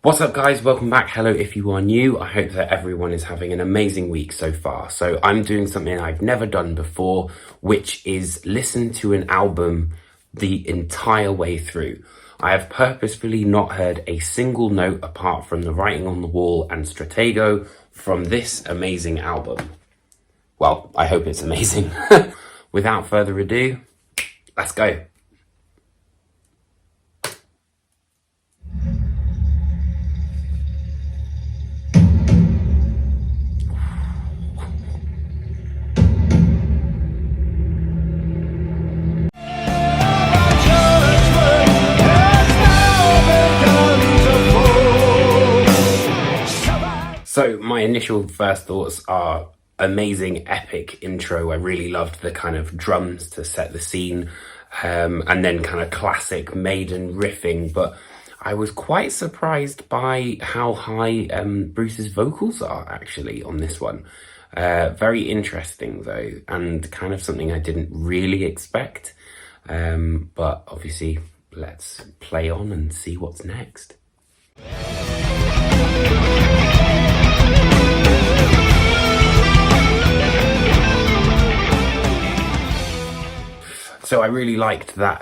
What's up guys, welcome back. Hello if you are new. I hope that everyone is having an amazing week so far. So I'm doing something I've never done before, which is listen to an album the entire way through. I have purposefully not heard a single note apart from The Writing on the Wall and Stratego from this amazing album. Well, I hope it's amazing. Without further ado, let's go. So my initial first thoughts are amazing, epic intro. I really loved the kind of drums to set the scene, and then kind of classic Maiden riffing. But I was quite surprised by how high Bruce's vocals are actually on this one. Very interesting though, and kind of something I didn't really expect. But obviously, let's play on and see what's next. So I really liked that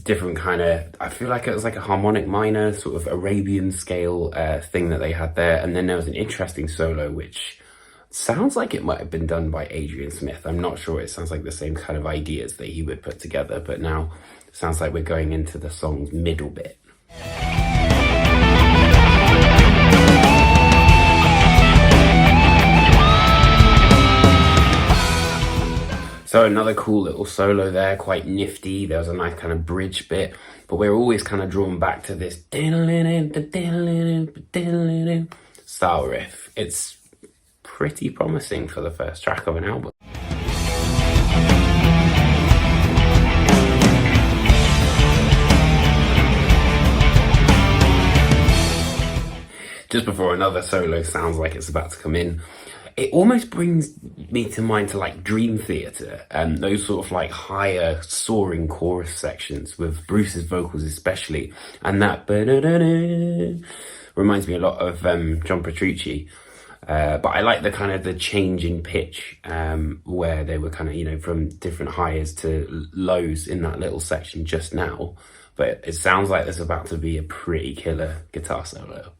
different kind of, I feel like it was like a harmonic minor, sort of Arabian scale thing that they had there. And then there was an interesting solo, which sounds like it might have been done by Adrian Smith. I'm not sure. It sounds like the same kind of ideas that he would put together. But now it sounds like we're going into the song's middle bit. So another cool little solo there, quite nifty. There was a nice kind of bridge bit, but we're always kind of drawn back to this style riff. It's pretty promising for the first track of an album. Just before another solo sounds like it's about to come in. It almost brings me to mind to like Dream Theater and those sort of like higher soaring chorus sections with Bruce's vocals especially, and that reminds me a lot of John Petrucci. But I like the kind of the change in pitch where they were kind of, you know, from different highs to lows in that little section just now. But it sounds like there's about to be a pretty killer guitar solo.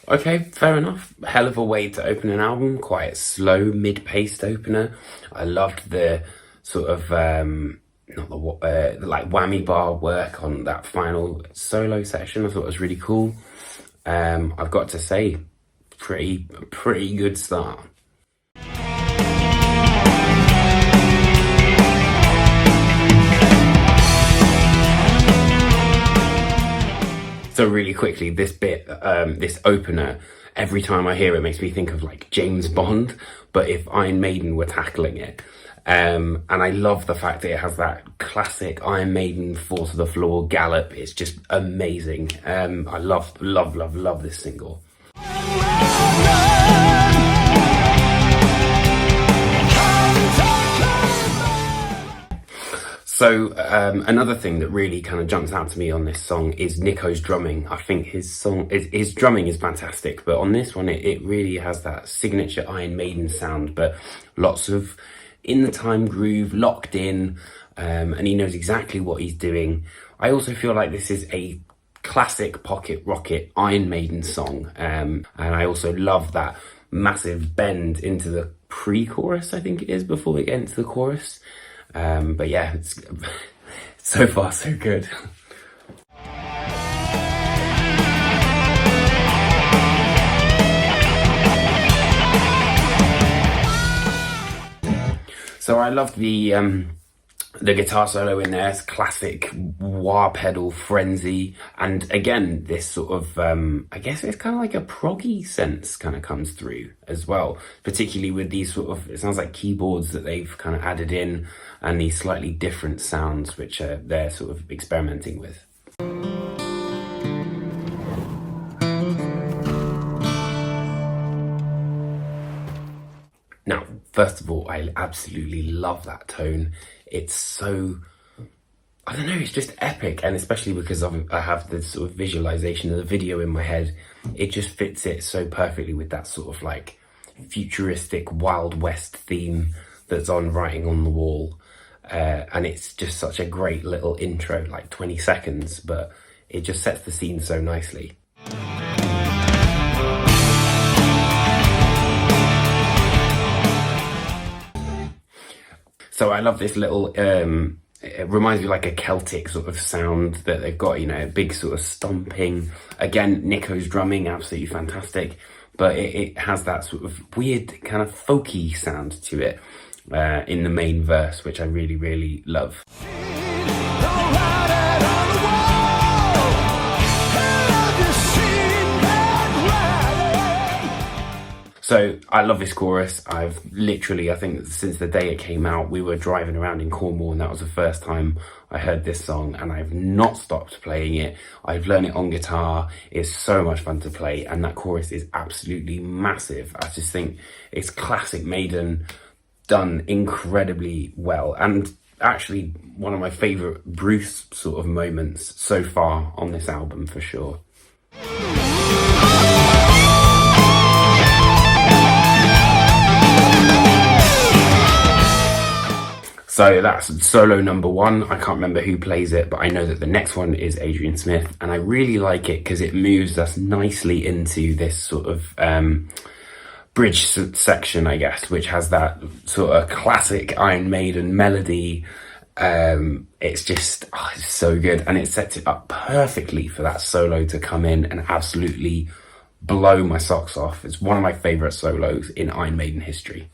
Okay, fair enough. Hell of a way to open an album. Quite a slow, mid-paced opener. I loved the sort of, not the like whammy bar work on that final solo section. I thought it was really cool. I've got to say, pretty good start. So really quickly, this bit, this opener, every time I hear it makes me think of like James Bond, but if Iron Maiden were tackling it. And I love the fact that it has that classic Iron Maiden fall to the floor gallop. It's just amazing. I love this single. So another thing that really kind of jumps out to me on this song is Nico's drumming. I think his drumming is fantastic, but on this one it really has that signature Iron Maiden sound, but lots of in the time groove, locked in, and he knows exactly what he's doing. I also feel like this is a classic pocket rocket Iron Maiden song, and I also love that massive bend into the pre-chorus, I think it is, before we get into the chorus. But yeah, it's so far so good. So I love the guitar solo in there. It's classic wah pedal frenzy, and again this sort of I guess it's kind of like a proggy sense kind of comes through as well, particularly with these sort of, it sounds like keyboards that they've kind of added in, and these slightly different sounds which they're sort of experimenting with. Now, First of all, I absolutely love that tone. It's so, I don't know, it's just epic. And especially because I have this sort of visualization of the video in my head, it just fits it so perfectly with that sort of like futuristic Wild West theme that's on Writing on the Wall. And it's just such a great little intro, like 20 seconds, but it just sets the scene so nicely. So I love this little, it reminds me of like a Celtic sort of sound that they've got, you know, a big sort of stomping. Again, Nico's drumming, absolutely fantastic, but it has that sort of weird kind of folky sound to it in the main verse, which I really, really love. So I love this chorus. I've literally, I think since the day it came out, we were driving around in Cornwall and that was the first time I heard this song, and I've not stopped playing it. I've learned it on guitar. It's so much fun to play, and that chorus is absolutely massive. I just think it's classic Maiden done incredibly well, and actually one of my favourite Bruce sort of moments so far on this album for sure. So that's solo number 1. I can't remember who plays it, but I know that the next one is Adrian Smith, and I really like it because it moves us nicely into this sort of bridge section, I guess, which has that sort of classic Iron Maiden melody. It's just, it's so good, and it sets it up perfectly for that solo to come in and absolutely blow my socks off. It's one of my favourite solos in Iron Maiden history.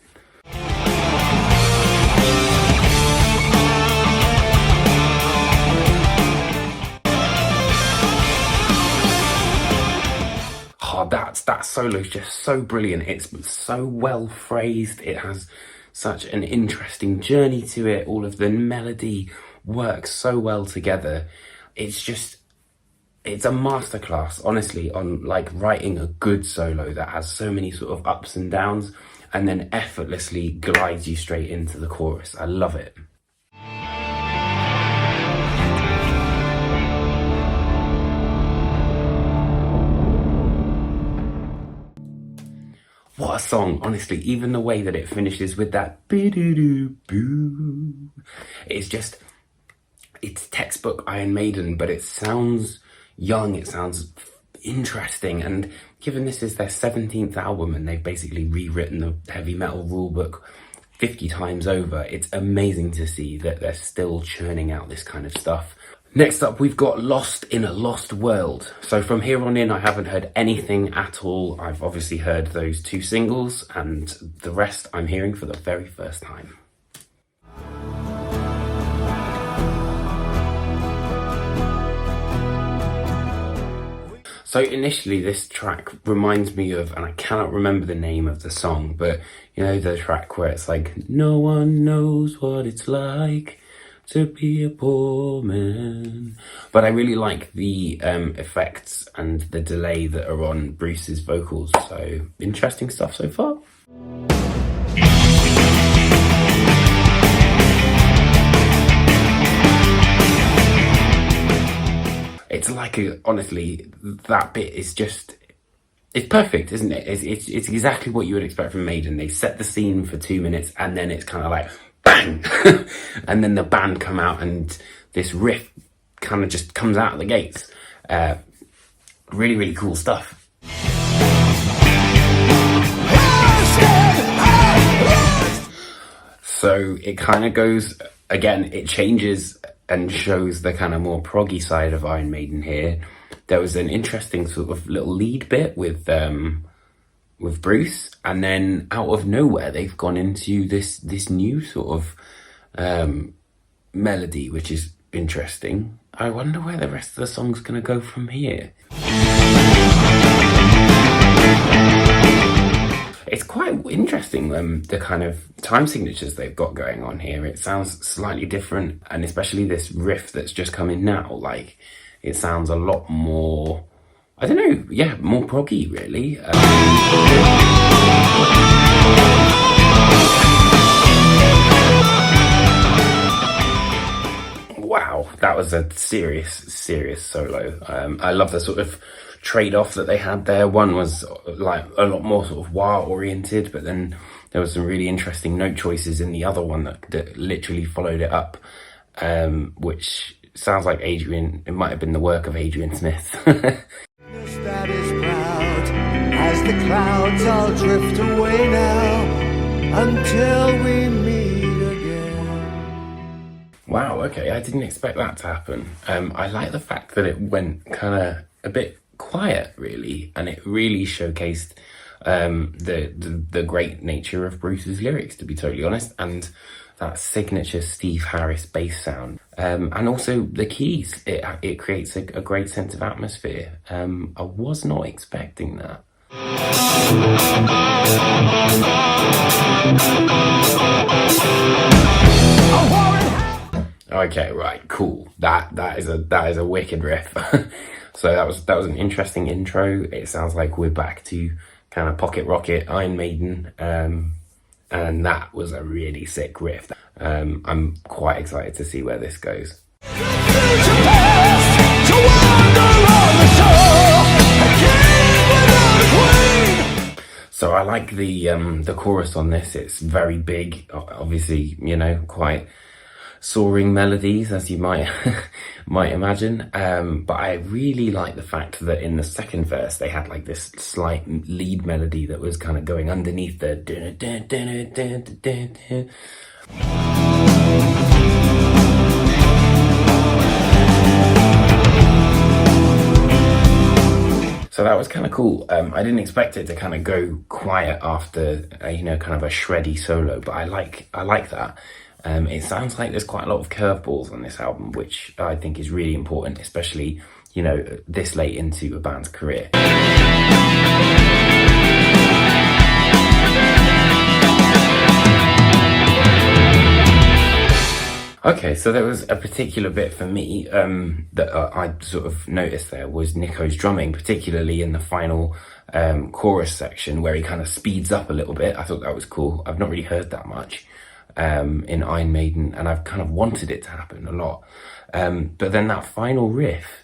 That solo is just so brilliant. It's so well phrased. It has such an interesting journey to it. All of the melody works so well together. It's a masterclass, honestly, on like writing a good solo that has so many sort of ups and downs and then effortlessly glides you straight into the chorus. I love it. What a song, honestly. Even the way that it finishes with that boo, it's textbook Iron Maiden, but it sounds young, it sounds interesting, and given this is their 17th album and they've basically rewritten the heavy metal rulebook 50 times over, it's amazing to see that they're still churning out this kind of stuff. Next up, we've got Lost in a Lost World. So from here on in, I haven't heard anything at all. I've obviously heard those 2 singles, and the rest I'm hearing for the very first time. So initially, this track reminds me of, and I cannot remember the name of the song, but you know the track where it's like, no one knows what it's like to be a poor man. But I really like the effects and the delay that are on Bruce's vocals, so interesting stuff so far. It's like, honestly, that bit is just, it's perfect, isn't it? It's exactly what you would expect from Maiden. They set the scene for 2 minutes and then it's kind of like, bang! And then the band come out and this riff kind of just comes out of the gates. Really, really cool stuff. So it kind of goes, again, it changes and shows the kind of more proggy side of Iron Maiden here. There was an interesting sort of little lead bit with Bruce, and then out of nowhere they've gone into this new sort of melody, which is interesting. I wonder where the rest of the song's gonna go from here. It's quite interesting, the kind of time signatures they've got going on here. It sounds slightly different, and especially this riff that's just come in now, like, it sounds a lot more, I don't know, yeah, more proggy, really. was a serious solo. I love the sort of trade-off that they had there. One was like a lot more sort of wah oriented, but then there was some really interesting note choices in the other one that literally followed it up, which sounds like it might have been the work of Adrian Smith. That is proud as the clouds all drift away now until we meet again. Wow, okay, I didn't expect that to happen. I like the fact that it went kind of a bit quiet, really, and it really showcased the great nature of Bruce's lyrics, to be totally honest, and that signature Steve Harris bass sound, and also the keys. It creates a great sense of atmosphere. I was not expecting that. Okay, right, cool. That is a wicked riff. So that was an interesting intro. It sounds like we're back to kind of pocket rocket Iron Maiden, and that was a really sick riff. I'm quite excited to see where this goes. So I like the chorus on this. It's very big, obviously, you know, quite soaring melodies, as you might might imagine. But I really like the fact that in the second verse they had like this slight lead melody that was kind of going underneath the So that was kind of cool. I didn't expect it to kind of go quiet after you know, kind of a shreddy solo, but I like that. It sounds like there's quite a lot of curveballs on this album, which I think is really important, especially, you know, this late into a band's career. Okay, so there was a particular bit for me that I sort of noticed there was Nico's drumming, particularly in the final chorus section where he kind of speeds up a little bit. I thought that was cool. I've not really heard that much in Iron Maiden, and I've kind of wanted it to happen a lot. But then that final riff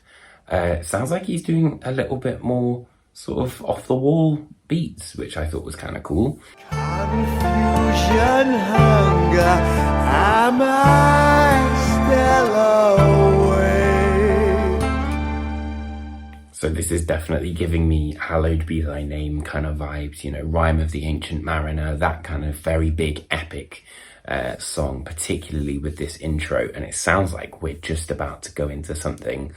sounds like he's doing a little bit more sort of off-the-wall beats, which I thought was kind of cool. Confusion, hunger, am I still awake? So this is definitely giving me Hallowed Be Thy Name kind of vibes, you know, Rhyme of the Ancient Mariner, that kind of very big epic song, particularly with this intro. And it sounds like we're just about to go into something.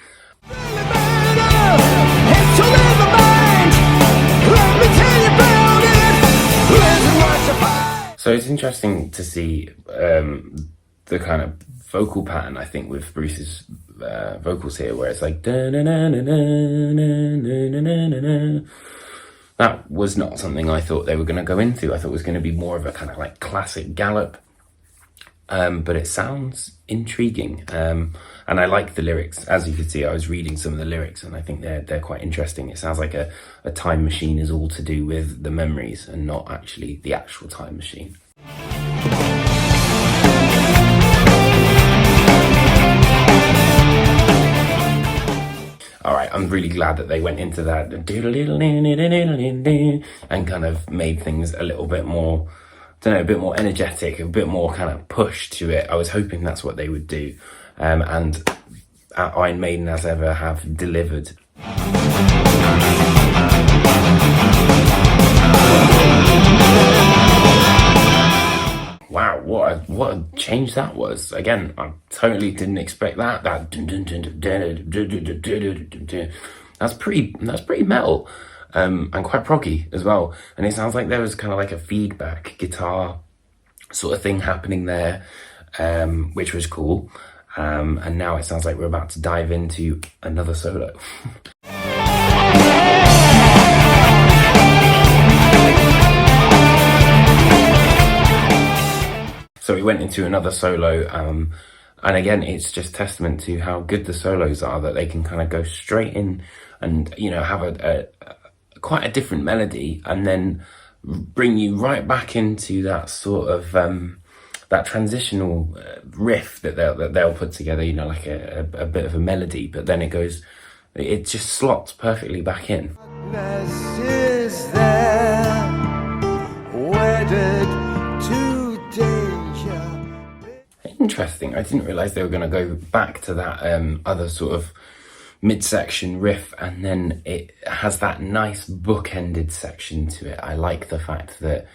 So it's interesting to see the kind of vocal pattern, I think, with Bruce's vocals here, where it's like that was not something I thought they were going to go into. I thought it was going to be more of a kind of like classic gallop, but it sounds intriguing, and I like the lyrics. As you can see, I was reading some of the lyrics, and I think they're quite interesting. It sounds like a time machine is all to do with the memories and not actually the actual time machine. All right, I'm really glad that they went into that and kind of made things a little bit more, I don't know, a bit more energetic, a bit more kind of push to it. I was hoping that's what they would do. And Iron Maiden, as ever, have delivered. Wow, what a change that was. Again, I totally didn't expect that. That's pretty metal, and quite proggy as well. And it sounds like there was kind of like a feedback guitar sort of thing happening there, which was cool. And now it sounds like we're about to dive into another solo. So we went into another solo, and again, it's just testament to how good the solos are, that they can kind of go straight in and, you know, have a quite a different melody, and then bring you right back into that sort of that transitional riff that they'll put together, you know, like a bit of a melody, but then it just slots perfectly back in. Darkness is there, wedded to danger. Interesting. I didn't realise they were going to go back to that other sort of midsection riff, and then it has that nice bookended section to it. I like the fact that,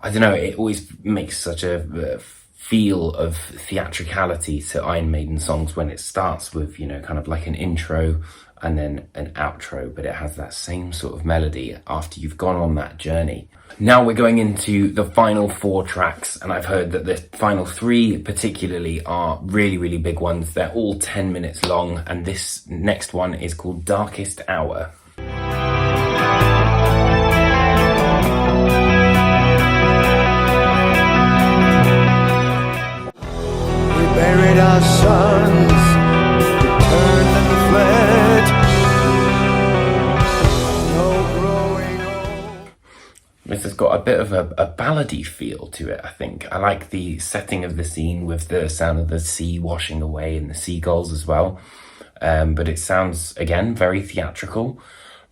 I don't know, it always makes such a feel of theatricality to Iron Maiden songs when it starts with, you know, kind of like an intro and then an outro, but it has that same sort of melody after you've gone on that journey. Now we're going into the final 4 tracks, and I've heard that the final 3 particularly are really, really big ones. They're all 10 minutes long, and this next one is called Darkest Hour. We buried our sons, returned and fled. No growing old. This has got a bit of a ballady feel to it, I think. I like the setting of the scene with the sound of the sea washing away and the seagulls as well. But it sounds, again, very theatrical,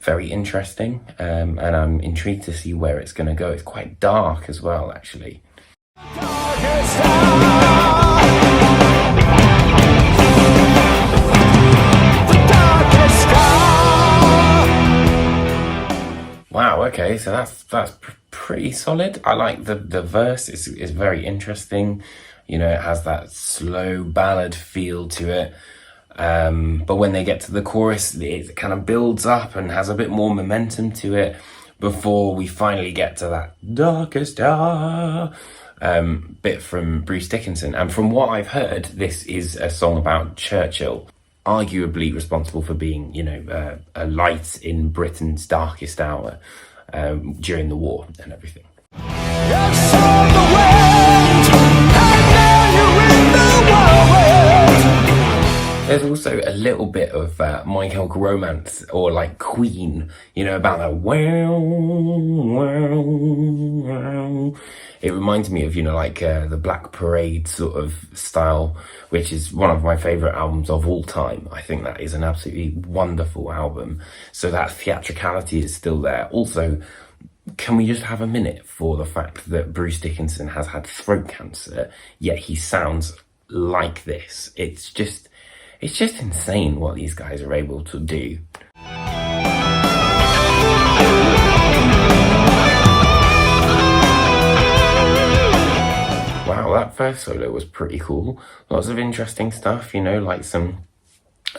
very interesting, and I'm intrigued to see where it's going to go. It's quite dark as well, actually. Darkest hour. Wow, okay, so that's pretty solid. I like the verse, is very interesting. You know, it has that slow ballad feel to it. But when they get to the chorus, it kind of builds up and has a bit more momentum to it before we finally get to that darkest hour bit from Bruce Dickinson. And from what I've heard, this is a song about Churchill, arguably responsible for being, you know, a light in Britain's darkest hour during the war and everything. Yes, on the wind, and now you're in the whirlwind. There's also a little bit of My Chemical Romance, or like Queen, you know, about that wow, wow, wow. It reminds me of, you know, like the Black Parade sort of style, which is one of my favourite albums of all time. I think that is an absolutely wonderful album. So that theatricality is still there. Also, can we just have a minute for the fact that Bruce Dickinson has had throat cancer, yet he sounds like this? It's just insane what these guys are able to do. Wow, that first solo was pretty cool. Lots of interesting stuff, you know, like some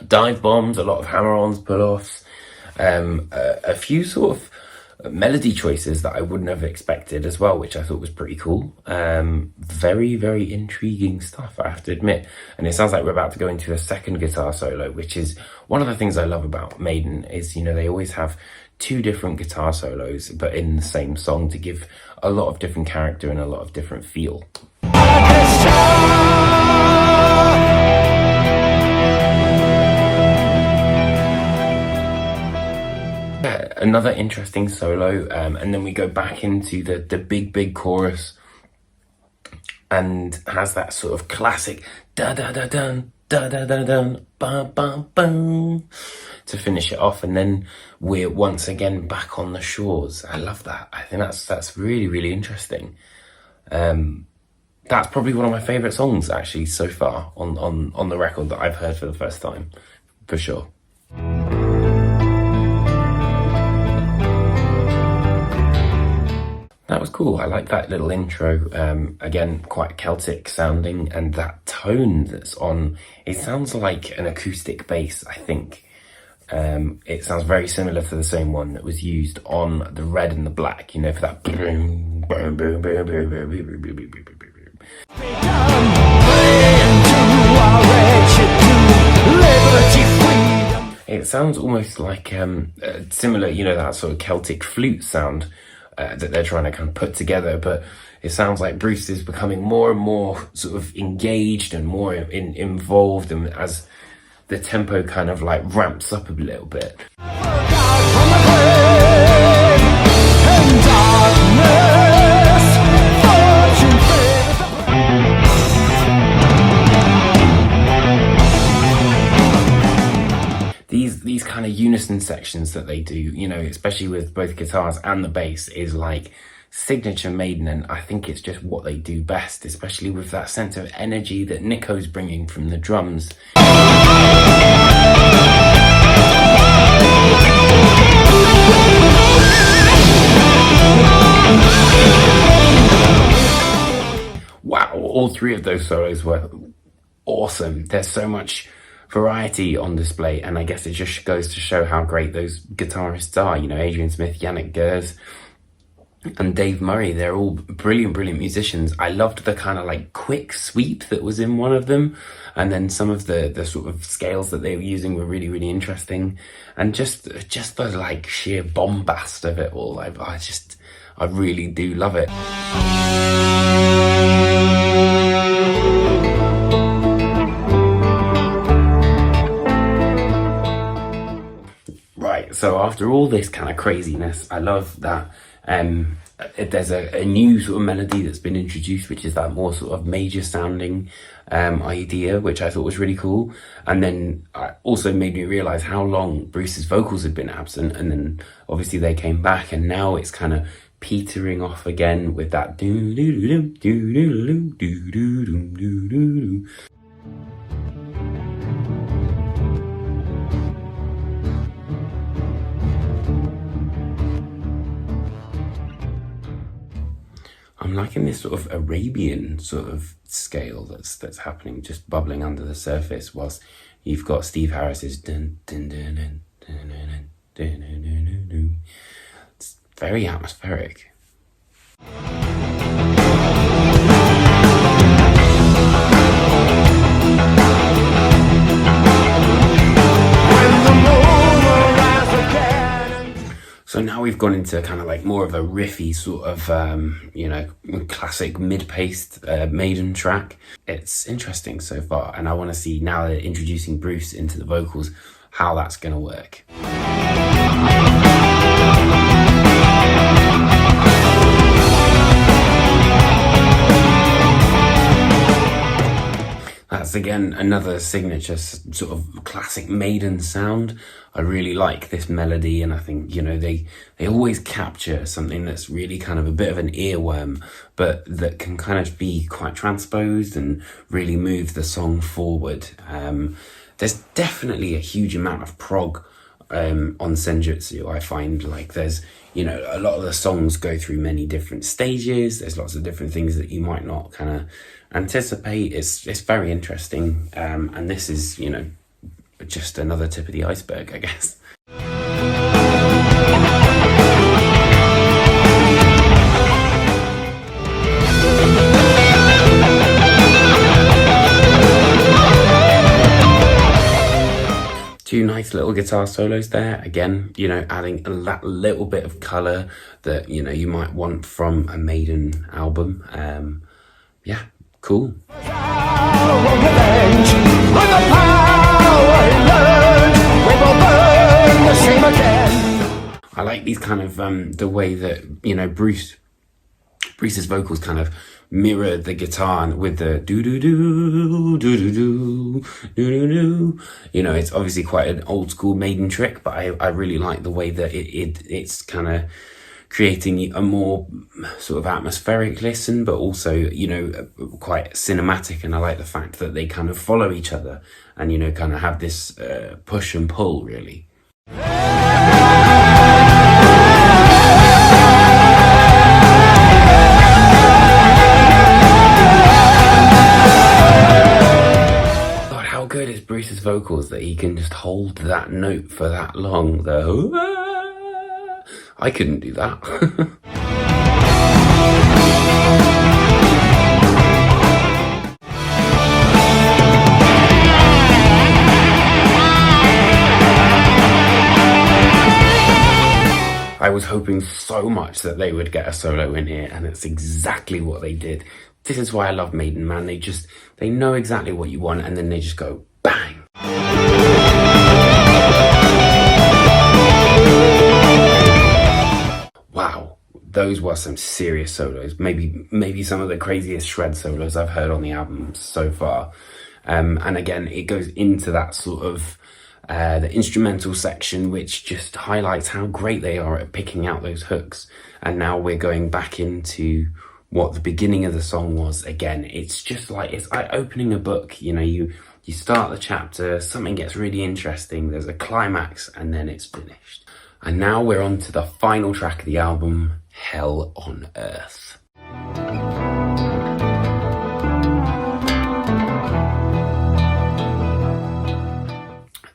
dive bombs, a lot of hammer-ons, pull-offs, a few sort of melody choices that I wouldn't have expected as well, which I thought was pretty cool. Very, very intriguing stuff, I have to admit. And it sounds like we're about to go into a second guitar solo, which is one of the things I love about Maiden is, you know, they always have 2 different guitar solos, but in the same song, to give a lot of different character and a lot of different feel. Another interesting solo, and then we go back into the big chorus, and has that sort of classic da da da dun da da da dun bum bum bum to finish it off, and then we're once again back on the shores. I love that. I think that's really, really interesting. That's probably one of my favourite songs actually so far on the record that I've heard for the first time, for sure. That was cool. I like that little intro. Again, quite Celtic sounding, and that tone that's on, it sounds like an acoustic bass, I think. It sounds very similar to the same one that was used on the Red and the Black, you know, for that boom, boom, boom, boom, boom, boom, boom, boom, boom, boom, boom. It sounds almost like similar, you know, that sort of Celtic flute sound that they're trying to kind of put together, but it sounds like Bruce is becoming more and more sort of engaged and more involved, and as the tempo kind of like ramps up a little bit. that they do, you know, especially with both guitars and the bass, is like signature Maiden, and I think it's just what they do best, especially with that sense of energy that Nico's bringing from the drums. Wow, all three of those solos were awesome. There's so much variety on display, and I guess it just goes to show how great those guitarists are. You know, Adrian Smith, Yannick Gers, and Dave Murray, they're all brilliant musicians. I loved the kind of like quick sweep that was in one of them, and then some of the sort of scales that they were using were really interesting, and just the like sheer bombast of it all. I really do love it. Right, so after all this kind of craziness, I love that there's a new sort of melody that's been introduced, which is that more sort of major sounding idea, which I thought was really cool. And then also made me realize how long Bruce's vocals had been absent, and then obviously they came back, and now it's kind of petering off again with that doo doo doo doo doo doo doo doo doo. I'm liking this sort of Arabian sort of scale that's happening, just bubbling under the surface, whilst you've got Steve Harris's dun dun dun dun dun dun dun dun dun dun. It's very atmospheric. So now we've gone into kind of like more of a riffy sort of, you know, classic mid-paced Maiden track. It's interesting so far, and I want to see, now they're introducing Bruce into the vocals, how that's going to work. That's again another signature sort of classic Maiden sound. I really like this melody, and I think, you know, they always capture something that's really kind of a bit of an earworm, but that can kind of be quite transposed and really move the song forward. There's definitely a huge amount of prog on Senjutsu. I find like there's, you know, a lot of the songs go through many different stages. There's lots of different things that you might not kind of anticipate. It's very interesting, and this is, you know, just another tip of the iceberg, I guess. Two nice little guitar solos there. Again, you know, adding that little bit of colour that, you know, you might want from a Maiden album. Yeah, cool. I like these kind of, the way that, you know, Bruce's vocals kind of mirror the guitar with the doo-doo-doo, doo-doo-doo, doo-doo-doo. You know, it's obviously quite an old school Maiden trick, but I really like the way that it's kind of creating a more sort of atmospheric listen, but also, you know, quite cinematic. And I like the fact that they kind of follow each other and, you know, kind of have this push and pull, really. God, how good is Bruce's vocals that he can just hold that note for that long, though. I couldn't do that. I was hoping so much that they would get a solo in here, and it's exactly what they did. This is why I love Maiden, man. They know exactly what you want, and then they just go bang. Wow, those were some serious solos. Maybe some of the craziest shred solos I've heard on the album so far. And again, it goes into that sort of the instrumental section, which just highlights how great they are at picking out those hooks. And now we're going back into what the beginning of the song was again. It's just like, it's like opening a book, you know, you start the chapter, something gets really interesting, there's a climax, and then it's finished. And now we're on to the final track of the album, Hell on Earth.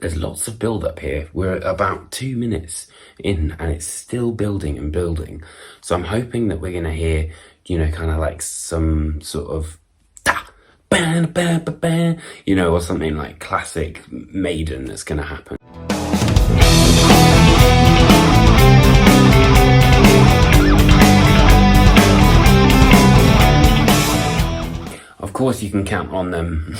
There's lots of build up here. We're about 2 minutes in and it's still building and building. So I'm hoping that we're gonna hear, you know, kind of like some sort of you know, or something like classic Maiden that's gonna happen. Of course you can count on them.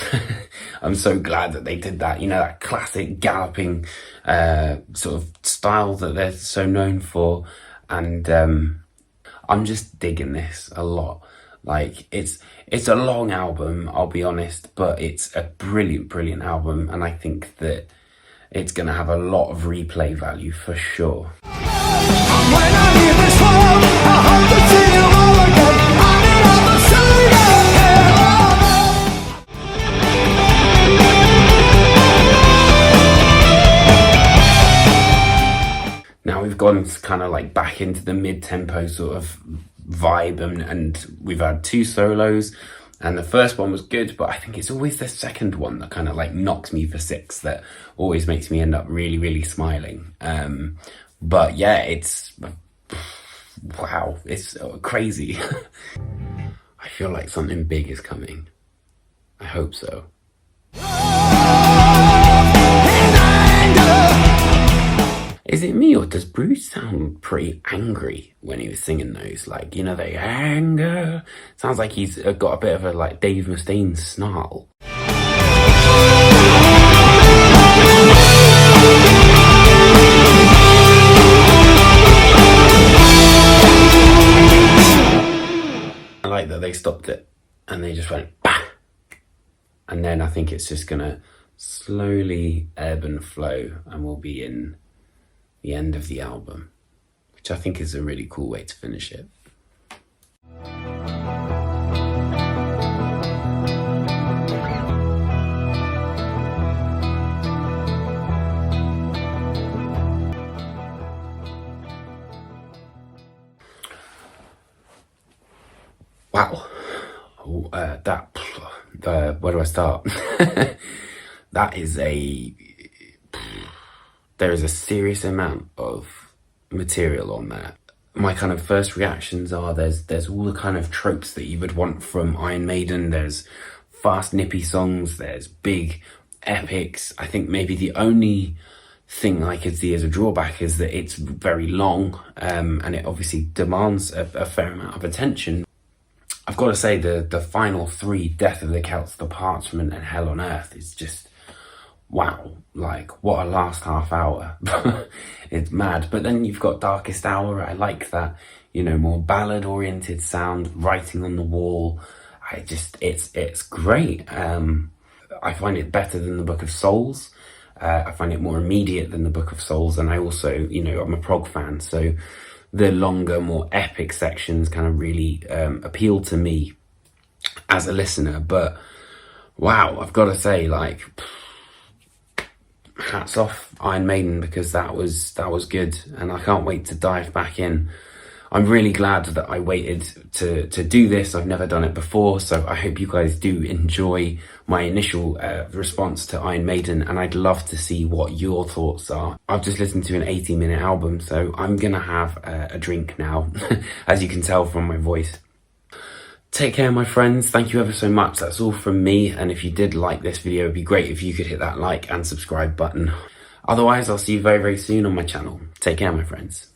I'm so glad that they did that, you know, that classic galloping sort of style that they're so known for. And I'm just digging this a lot. Like, it's a long album, I'll be honest, but it's a brilliant album, and I think that it's gonna have a lot of replay value for sure. When I leave this world, I hope to see you all again. I need all the Now we've gone kind of like back into the mid-tempo sort of vibe, and we've had 2 solos, and the first one was good, but I think it's always the second one that kind of like knocks me for 6, that always makes me end up really smiling. But yeah, it's wow, it's crazy. I feel like something big is coming. I hope so. Is it me, or does Bruce sound pretty angry when he was singing those? Like, you know, the anger. Sounds like he's got a bit of a like Dave Mustaine snarl. I like that they stopped it and they just went bah! And then I think it's just gonna slowly ebb and flow, and we'll be in the end of the album, which I think is a really cool way to finish it. Wow. Oh, where do I start? That is there is a serious amount of material on there. My kind of first reactions are there's all the kind of tropes that you would want from Iron Maiden. There's fast, nippy songs, there's big epics. I think maybe the only thing I could see as a drawback is that it's very long, and it obviously demands a fair amount of attention. I've got to say the final 3, Death of the Celts, The Parchment, and Hell on Earth, is just wow, like what a last half hour. It's mad. But then you've got Darkest Hour. I like that, you know, more ballad oriented sound, Writing on the Wall. It's great. I find it better than the Book of Souls. I find it more immediate than the Book of Souls. And I also, you know, I'm a prog fan, so the longer, more epic sections kind of really appeal to me as a listener. But wow, I've got to say, like, hats off Iron Maiden, because that was good, and I can't wait to dive back in. I'm really glad that I waited to do this. I've never done it before, so I hope you guys do enjoy my initial response to Iron Maiden, and I'd love to see what your thoughts are. I've just listened to an 80-minute album, so I'm gonna have a drink now, as you can tell from my voice. Take care, my friends. Thank you ever so much. That's all from me. And if you did like this video, it'd be great if you could hit that like and subscribe button. Otherwise, I'll see you very soon on my channel. Take care, my friends.